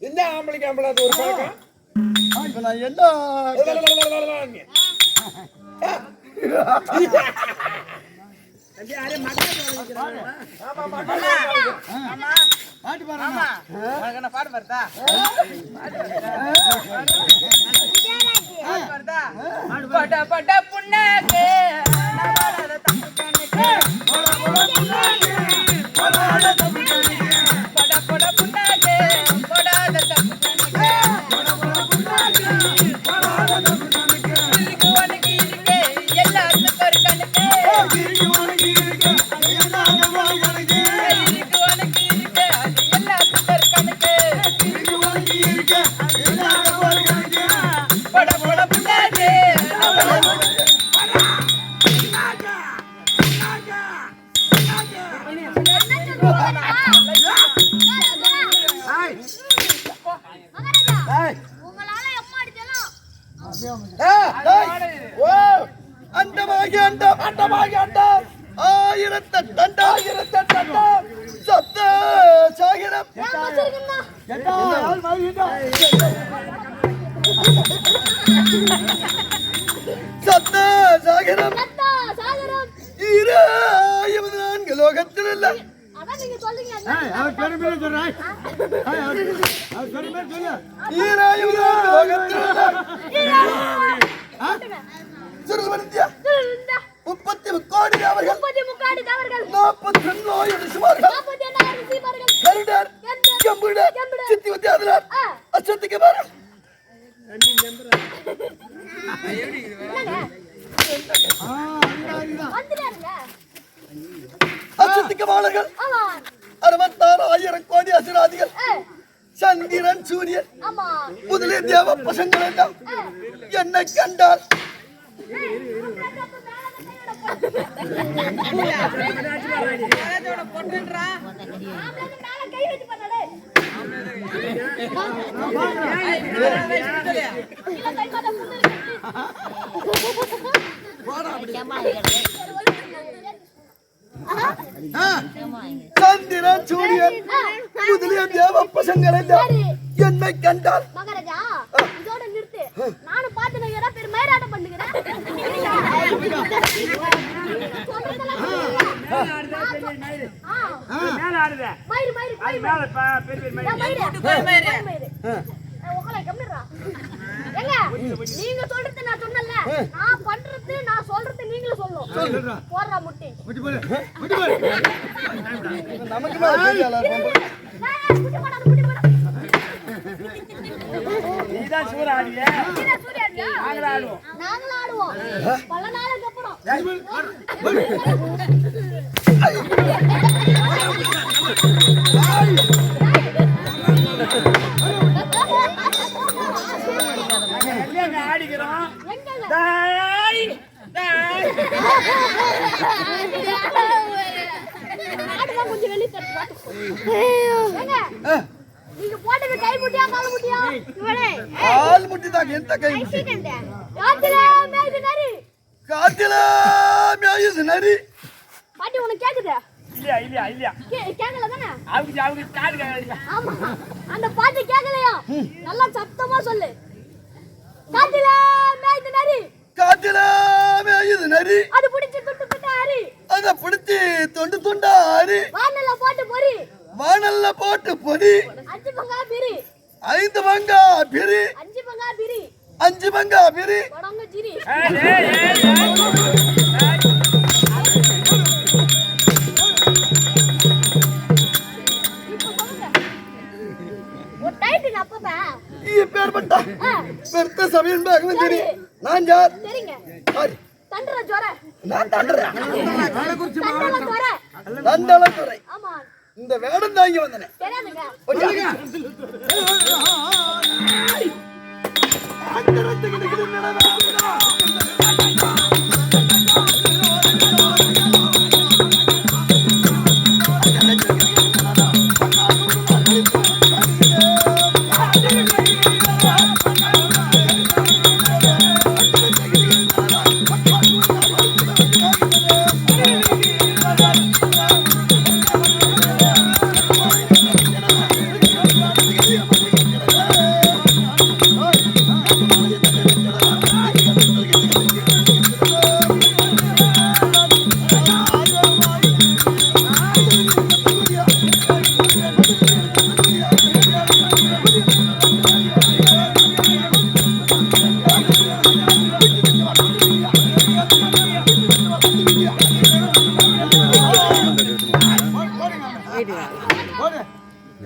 இந்த ஆம்பளைக்கு ஆம்பளாது ஒரு பழக்கம். இப்ப நான் என்ன பாட்டு வருதா பட பட புண்ணாக்கு சந்திரன் சூரியன் முதலிய தேவ பசங்கள் எல்லாம் என்னை கண்டால் சந்திரன் சூரியன் முதலிய தேவ பசங்கள் எல்லாம் என்னை கண்டால் மகாராஜா இதோட நிறுத்து. நானும் பார்த்து நான் பேர் மயிராட்டம் பண்ணுகிறேன். நீங்க சொல்றது நான் சொன்னல, நான் பண்றது நான் சொல்றது நீங்களும் சொல்லணும். போடுறா முட்டி நமக்கு நீதான் சூரிய ஆடியா? நாங்களும் ஆடுவோம் பல நாளுக்கு அப்புறம். ஆடிக்கிறோம் கொஞ்சம் வெளியே நீங்க போட்டது கை முட்டியா கால் முட்டியா இவனே கால் முட்டி தான் எந்த கை முட்டி சீக்கிரண்டே காத்தில மேய்து நரி காத்தில மேய்து நரி பாட்டி உனக்கு கேக்குதா இல்ல கேக்கல தானே அவங்க காது கேக்குது ஆமா அந்த பாட்டு கேக்கலையா நல்லா சத்தமா சொல்லு காத்தில மேய்து நரி காத்தில மேய்து நரி அது பிடிச்சு துண்டு துண்டா ஹரி அத பிடிச்சி தொண்டு தொண்டா ஹரி வானல்ல போட்டு பொரி வானல்ல போட்டு பொரி 5 பங்கா பிரி 5 பங்கா பிரி 5 பங்கா பிரி 5 பங்கா பிரி படங்க ஜிரி இப்போ சொல்லுங்க ஒரு டைட்டில் அப்பப்பா பேர்பட்டா பெருத்த சபையின் பாகவந்தரி நான் யார் சரிங்க சாரி தண்டற ஜோர நான் தண்டறேன் தண்டற ஜோர தண்டலத்துறை ஆமா இந்த வேடம் தான் இங்க வந்தனே தெரியாதுங்க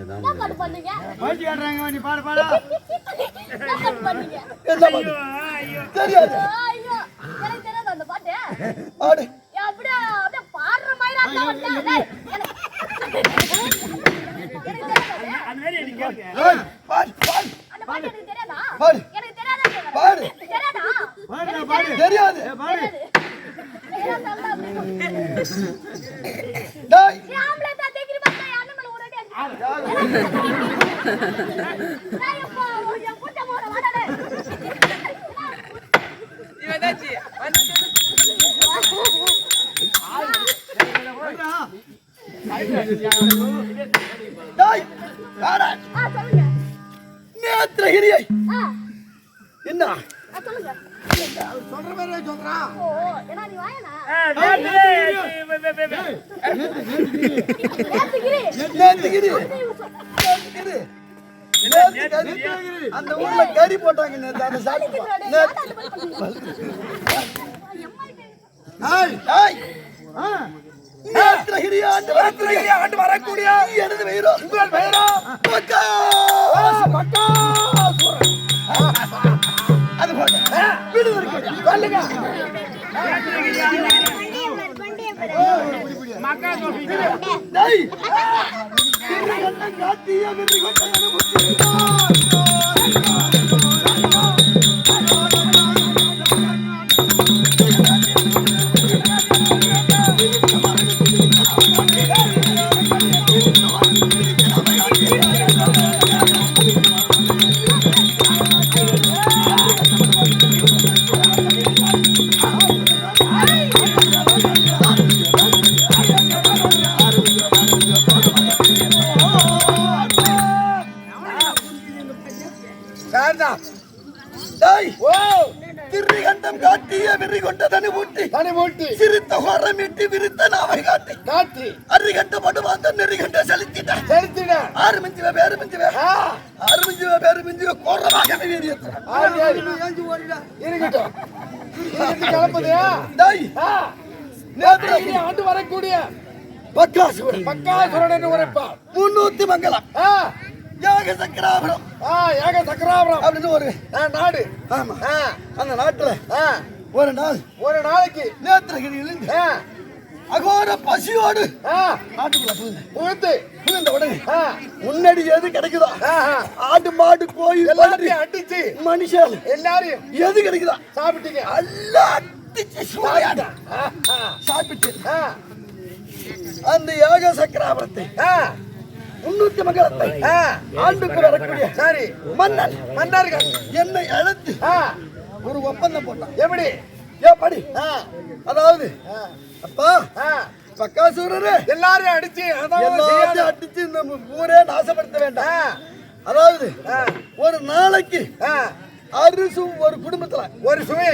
என்ன பாட்டு பண்ணீங்க பாட்டி ஆடுறாங்க நீ பாடு பாடா என்ன பாட்டு பண்ணீங்க என்ன பாடு தெரியாது ஐயோ எனக்கு தெரியாது அந்த பாட்டு ஆடு அப்படியே அப்படியே பாடுற மாதிரி ஆட்டா வந்து அந்த மாதிரி நீ கேக்கு ஏய் பாடு பாடு அந்த பாட்டு எனக்கு தெரியாதா பாடு. எனக்கு தெரியாதா பாடு. தெரியாதா பாடு பாடு தெரியாது பாடு டேய் ஆம்பளை தான் தேக்கிரி பார்த்தா யாரு மேல ஒரு அடி டேய் அப்பா என் புட்ட மோர வாடா இவனாச்சி டேய் வாடா சொல்லுங்க நேத்ரகிரியை என்ன சொல்லுங்க சொல்ற மாதிரி சொல்றா ஓ என்ன நீ வாயனா நேத்ரகிரி அந்த ஊர்ல கறி போட்டாங்க நேத்து அந்த சாப்பிட்டு நேத்ரகிரி ஆண்டு வரக்கூடிய எனது பெயரோ உங்கள் பெயரோ மக்கா மக்கா அது போட்ட வீடு இருக்கு சொல்லுங்க மக்கா சொல்றீங்க டேய் என்ன காட்டிய வெறி கொண்டன முத்தி திருகண்டம் காட்டிய வெறி கொண்டதனு ஊட்டி சிரித்த ஹோரமிட்டு விரித்த நாவை காட்டி அரிகண்டப்பட்டு வந்த நெறிகண்ட செலுத்திட்ட ஆறு மிஞ்சுவ பேரு மிஞ்சுவ ஆறு மிஞ்சுவ பேரு மிஞ்சுவ கோரமாக இருக்கட்டும் ஆண்டு வரக்கூடிய பக்காசுரன் என்று உரைப்பார் 300 மங்கலம் யாக சக்கராபுரம் ஏக சக்கராபுரம் அப்படின்னு ஒரு நாடு ஆமா அந்த நாட்டுல ஒரு நாளைக்கு நேத்திரகிரியிலிருந்து அகோர பசியோடு நாட்டுக்குள்ள புகுந்த உடனே முன்னாடி எது கிடைக்குதோ ஆடு மாடு கோயில் எல்லாத்தையும் அடிச்சு மனுஷன் எல்லாரையும் எது கிடைக்குதோ சாப்பிட்டீங்க எல்லாம் அடிச்சு சாப்பிட்டு அந்த யாக சக்கராபுரத்தை 300 மங்களத்தை ஆண்டுக்கு வரக்கூடிய சரி மன்னர்கள் என்னை அழைத்து ஒரு ஒப்பந்தம் போட்டான். எப்படி படி அதாவது அப்பா பக்காசூரரே எல்லாரையும் அடிச்சு எல்லாத்தையும் அடிச்சு இந்த ஊரே நாசப்படுத்த வேண்டாம். அதாவது ஒரு நாளைக்கு அரிசி ஒரு குடும்பத்துல ஒரு சுவை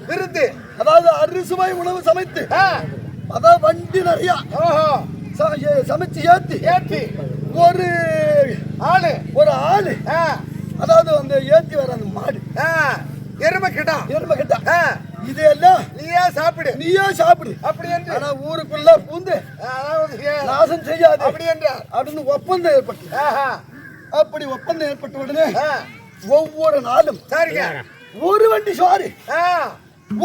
விருந்து, அதாவது அரிசுவை உணவு சமைத்து அதாவது வண்டி நிறைய சமைச்சு ஏத்தி ஒரு ஆளு அதாவது அந்த ஏத்தி வர அந்த மாடு எருமை கிட்ட இதெல்லாம் நீயே சாப்பிடு அப்படி என்று. ஆனா ஊருக்குள்ள பூந்து நாசம் செய்யாது அப்படி என்றார். அப்படின்னு ஒப்பந்தம் ஏற்பட்டு அப்படி ஒப்பந்தம் ஏற்பட்ட உடனே ஒவ்வொரு நாளும் சரிங்க ஒரு வண்டி சோறு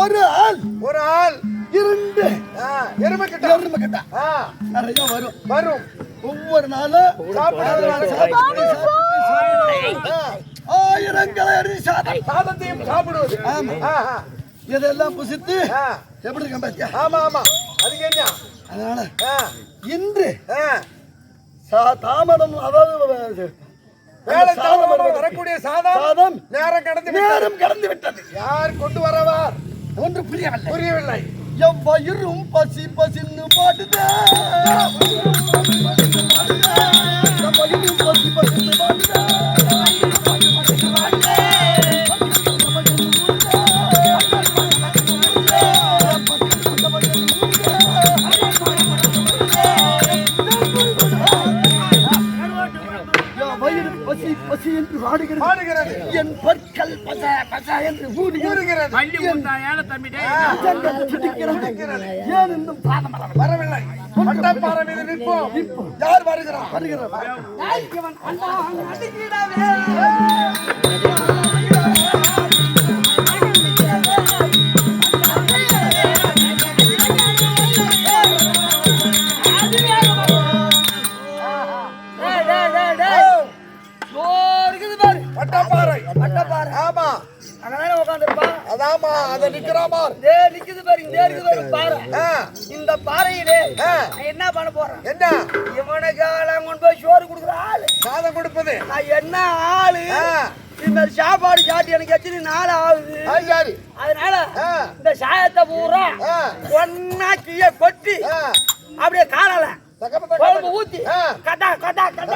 ஒரு ஆள் 2 எருமை கிட்ட நிறைய வரும். ஒவ்வொரு நாளும் ஆயிரங்களை அரிசி சாதத்தையும் சாப்பிடுவது. இதெல்லாம் புசித்து எப்படி இருக்க பாத்தியா? ஆமா அதுக்கு என்ன அதனால இன்று தாமதம் அதாவது வரக்கூடிய சாதம் நேரம் கடந்து விட்டது. யார் கொண்டு வரவார் ஒன்று புரியவில்லை. எவ்வயிரும் பசி பசின்னு பாடுதே பசி என்று பாடுகிறது. என் பற்கள் பச என்று ஊறுகிறது. ஏன் இன்னும் பாதம் வரவில்லை? பட்டப்பாறை மீது நிற்போம். யார் வருகிறார்? பட்டப்பாறை ஆமா அங்கதானே உட்கார்ந்திருப்பா. அதாமா அத நிக்கறாமா நிக்குது பாரு பாறை. இந்த பாறையிலே என்ன பண்ண போறேன்? என்ன இவனுக்கு கொண்டு போய் சோறு கொடுக்குற ஆளு சாதம் கொடுப்பது நான் என்ன ஆளு? இந்த சாப்பாடு சாட்டி எனக்கு எத்தனை நாள் ஆகுது. அதனால இந்த சாயத்தை பூரா ஒன்னா கீழே கொட்டி அப்படியே காணல குழம்பு ஊத்தி கட்டா கட்டா கட்டா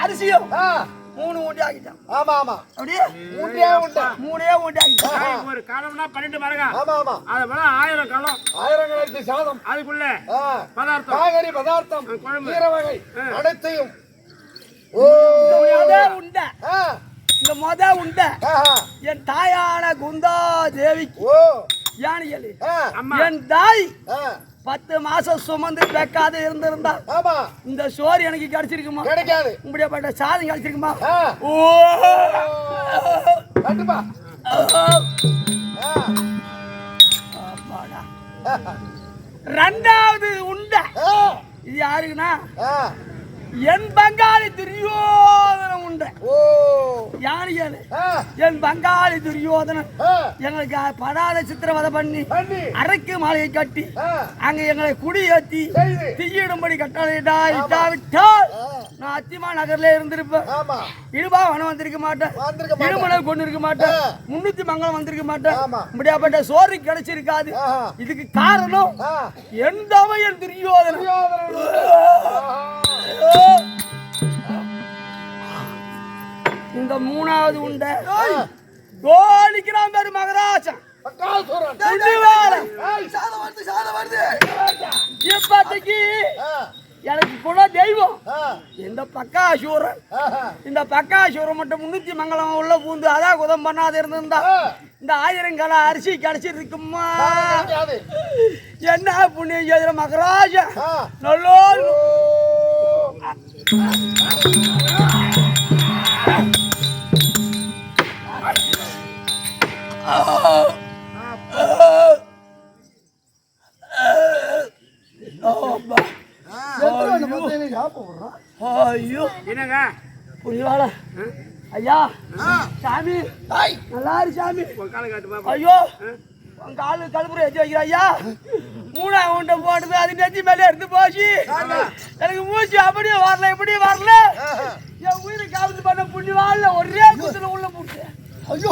அரிசியும் 3 ஊண்டி ஆகிட்டான். ஆமா அப்படியே மூணே ஊண்டி ஆகிட்டான். ஒரு காலம்னா 12 மரகா. ஆமா அது போல 1000 காலம் 1000 கலத்து சாதம் அதுக்குள்ள பதார்த்தம் காய்கறி பதார்த்தம் கீரை வகை அனைத்தையும் இந்த மொத உண்ட என் தாயான குந்தா தேவிக்கு யானைகள் என் தாய் 10 மாசம் சுமந்து வைக்காத இருந்திருந்தா இந்த சோறு எனக்கு கிடைச்சிருக்குமா? கிடைக்காது. இப்படியாப்பட்ட சாதம் கிடைச்சிருக்குமா? ரெண்டாவது உண்ட இது யாருக்குன்னா என் பங்காளி துரியோதனம் உண்டு. யானையாரு என் பங்காளி துரியோதனன் எங்களுக்கு படாத சித்திரவதை பண்ணி அரைக்கு மாலையை கட்டி அங்க எங்களை குடியேற்றி தீயிடும்படி கட்டளையிட்டாவிட்டால் நான் அத்திமா நகர்ல இருந்திருப்பேன். இடுபாவனம் வந்திருக்க மாட்டேன், இருமலை கொண்டு இருக்க மாட்டேன், 300 மங்கலம் வந்திருக்க மாட்டேன். இப்படியாப்பட்ட சோறு கிடைச்சிருக்காது. இதுக்கு காரணம் எந்த என் துரியோதனன். இந்த மூணாவது உண்ட கோலிக்கிறான் பேரு மகராஜன் இப்பத்தைக்கு எனக்கு கூட தெய்வம் இந்த பக்காசூரன். இந்த பக்காசூரன் மட்டும் 300 மங்கலம் உள்ள பூந்து அதான் குதம் பண்ணாத இருந்திருந்தா இந்த 1000 கலை அரிசி கிடைச்சிருக்குமா? என்ன புண்ணியம் செய்கிற மகராஜா நல்லோ ஐயோ என்னங்க புரியாத ஐயா சாமி நல்லா இரு சாமி. ஐயோ உன் காலு கழுப்புற வச்சு வைக்கிற ஐயா. 3ஆம் உண்டை போடுது அது நெஞ்சு மேலே இருந்து போச்சு. எனக்கு மூச்சு அப்படியே வரல இப்படி வரல. என் உயிரை காவல் பண்ண புண்ணி வாழல ஒரே குத்துல உள்ள போட்டு. ஐயோ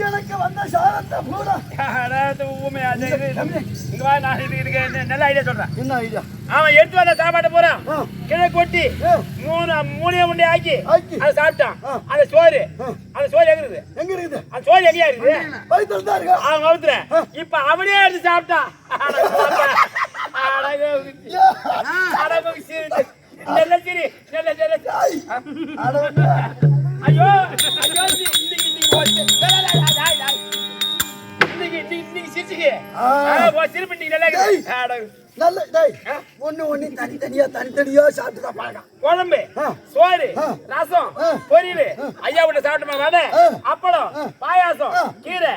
எனக்கு வந்த சாரத்தை பூரா நல்ல ஐடியா சொல்றேன். என்ன ஐடியா? அவன் எடுத்து வந்த சாப்பாட்டை பூரா கிழக்கு கொட்டி 3 உண்டை ஆக்கி அதை சாப்பிட்டான். அந்த சோறு எங்க எங்க இருக்குது? அந்த சோறு எங்கேயா இருக்குது? வயித்துல தான் இருக்கு. அவன் கவுத்துற இப்ப அவனே எடுத்து சாப்பிட்டான். ஐயோ இன்னைக்கு சிரிச்சுக்கு சிரிப்பு நல்ல ஒண்ணு தனித்தனியா சாப்பிட்டு பழக்கம். குழம்பு சோறு ரசம் பொரியல் ஐயா விட்ட சாப்பிட்டோமா அப்பளம் பாயாசம் கீரை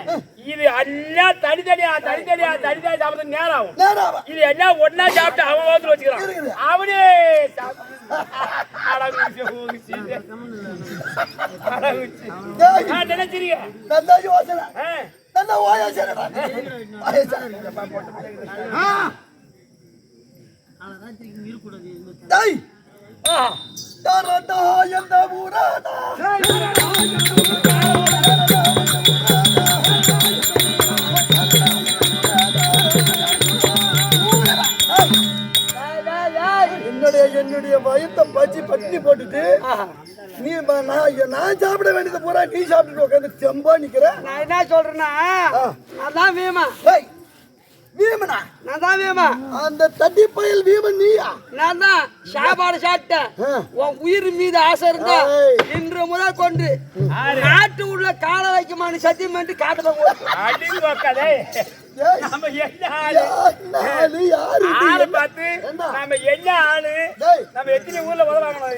இது எல்லாம் தனித்தனியா சாப்பிட்டு நேரம் ஆகும். இது எல்லாம் ஒன்னா சாப்பிட்டு அவன் வாத்துல வச்சுக்கிறான். அவனே நினைச்சிருக்க நல்ல யோசனை. நல்ல ஓயோசனை. எந்த ஊராடா என்னுடைய வயத்தை பச்சி பட்டினி போட்டுட்டு நீ நான் சாப்பிட வேண்டியது பூரா நீ சாப்பிட்டு உட்காந்து செம்பா நிக்கிற. நான் என்ன சொல்றேன்னா நான் தான் வீமா. வீமனா? நான் தான் வீமா. அந்த தட்டி பயல் வீமன் நீயா? நான் தான் சாப்பாடு சாப்பிட்டேன். உன் உயிர் மீது ஆசை இருந்தா இன்று முதல் கொண்டு நாட்டு உள்ள கால வைக்குமான்னு சத்தியம் பண்ணி காட்டுதான். நம்ம என்ன ஆளு பார்த்து நம்ம என்ன ஆளு நம்ம எத்தனை ஊர்ல உதவாங்கணும்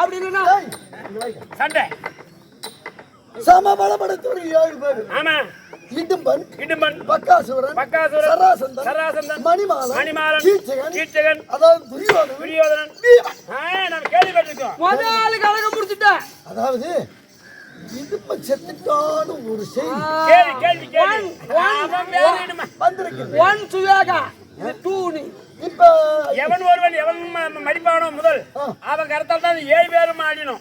அப்படின்னு சண்டை சமபலப்படுத்த 7 பேர். ஆமா இடும்பன் பக்காசுரன் சராசந்தன் மணிமாலன் கீச்சகன் அதாவது துரியோதனன் நம்ம கேள்விப்பட்டிருக்கோம். முதல் ஆளுக்கு அழக முடிச்சுட்டேன். அதாவது இடும்ப செத்துட்டான்னு ஒரு செய்தி வந்திருக்கு. ஒன் சுயாகா டூனி. இப்ப எவன் மடிப்பானோ முதல் அவன் கருத்தால் தான் 7 பேரும் ஆடினோம்.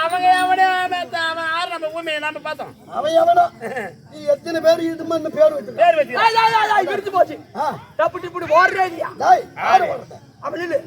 அவங்க எவனே அவன் ஆறு நம்ம ஊமையை நாம பார்த்தோம். அவன் எவனோ நீ எத்தனை பேர் இடும்பன்னு பேர் வச்சு போச்சு. தப்பு இப்படி ஓடுறே இல்லையா அப்படி இல்லை.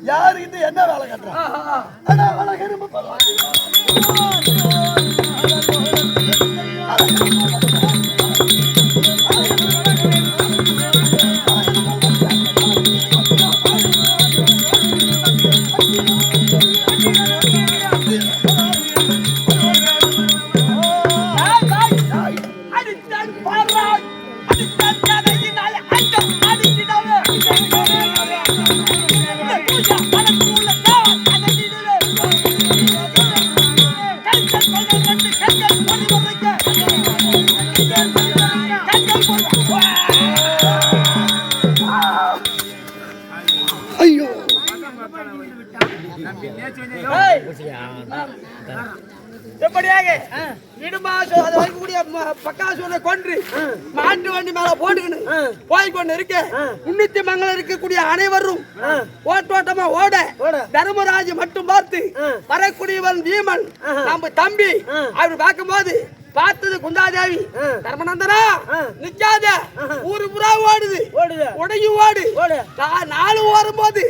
யாரு இது என்ன வேலை கட்டுறான்? வேலை கரும்பு ஐயோ எப்படியாக பக்காசூரை கொன்று மாட்டு வண்டி மேல போட்டுக்கணும் போய்கொண்டு இருக்க முன்னித்தி மங்கலம் இருக்கக்கூடிய அனைவரும் ஓட்டோட்டமா ஓட தர்மராஜ் மட்டும் பார்த்து வரக்கூடியவன் வீமன் நம்ம தம்பி அப்படி பார்க்கும் போது பார்த்தது குந்தாதேவி தர்மநந்தனா நிக்காத ஊரு புறா ஓடுது உடையு ஓடு நாலு ஓடும்போது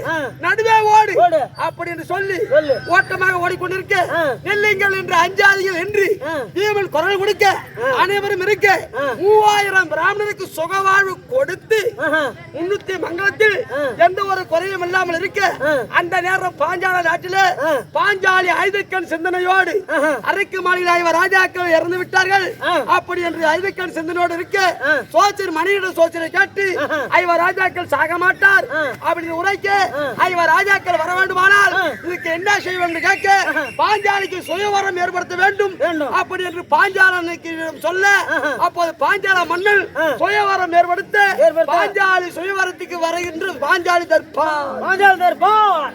நடுவே ஓடு அப்படின்னு சொல்லி ஓட்டமாக ஓடிக்கொண்டிருக்க நெல்லுங்கள் என்று அஞ்சாதிகள் என்று தீவன் குரல் கொடுக்க அனைவரும் இருக்க 3000 பிராமணருக்கு சுகவாழ்வு கொடுத்து 300 மங்கலத்தில் எந்த ஒரு குறையும் இல்லாமல் இருக்க அந்த நேரம் பாஞ்சால நாட்டில பாஞ்சாலி ஐதக்கன் சிந்தனையோடு அரைக்கு மாநில ராஜாக்கள் இறந்து விட்டார்கள் அப்படி என்று ஐதக்கன் சிந்தனையோடு இருக்க சோச்சர் மணியிடம் சோச்சரை கேட்டு ஐவர் ராஜாக்கள் சாக மாட்டார் அப்படின்னு உரைக்க ஐவர் ராஜாக்கள் வர வேண்டுமானால் இதுக்கு என்ன செய்ய வேண்டும் கேட்க பாஞ்சாலிக்கு சுயவரம் ஏற்படுத்த வேண்டும் அப்படி என்று பாஞ்சாலனுக்கு சொல்ல அப்போது பாஞ்சால மன்னன் சுயவரம் ஏற்படுத்த பாஞ்சாலி சுயவரத்துக்கு வருகின்ற பாஞ்சாலி தர்பார்